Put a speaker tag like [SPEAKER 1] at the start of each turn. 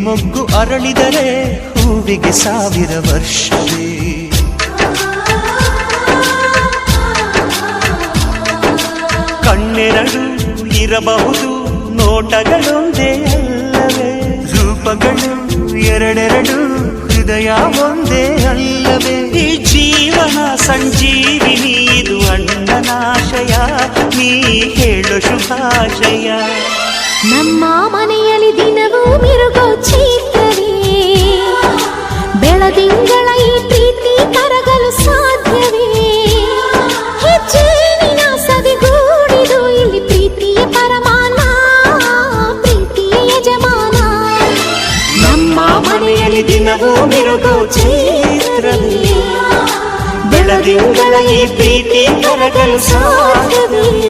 [SPEAKER 1] ಮೊಗ್ಗು ಅರಳಿದರೆ ಹೂವಿಗೆ 1000 ವರ್ಷವೇ. ಕಣ್ಣೆರಡು ಇರಬಹುದು, ನೋಟಗಳೊಂದೇ ಅಲ್ಲವೇ? ರೂಪಗಳು ಎರಡೆರಡು, ಹೃದಯ ಒಂದೇ ಅಲ್ಲವೇ? ಈ ಜೀವನ ಸಂಜೀವಿನಿ, ಇದು ಅಣ್ಣನಾಶಯ, ನೀ ಹೇಳು ಶುಭಾಶಯ.
[SPEAKER 2] ನಮ್ಮ ಮನೆಯಲ್ಲಿ ದಿನವೂ ಮಿರುಗೋ ಚೈತ್ರವೇ, ಬೆಳದಿಂಗಳ ಈ ಪ್ರೀತಿ ಕರಗಲು ಸಾಧ್ಯವೇ? ಹೆಚ್ಚೇನಿನ ಸವಿಗೂಡಿದು ಇಲ್ಲಿ ಪ್ರೀತಿಯ ಪರಮಾನ, ಪ್ರೀತಿಯ ಯಜಮಾನ.
[SPEAKER 1] ನಮ್ಮ ಮನೆಯಲ್ಲಿ ದಿನವೂ ಮಿರುಗೋ ಚೈತ್ರವೇ, ಬೆಳದಿಂಗಳ ಈ ಪ್ರೀತಿ ಕರಗಲು ಸಾಧ್ಯವೇ?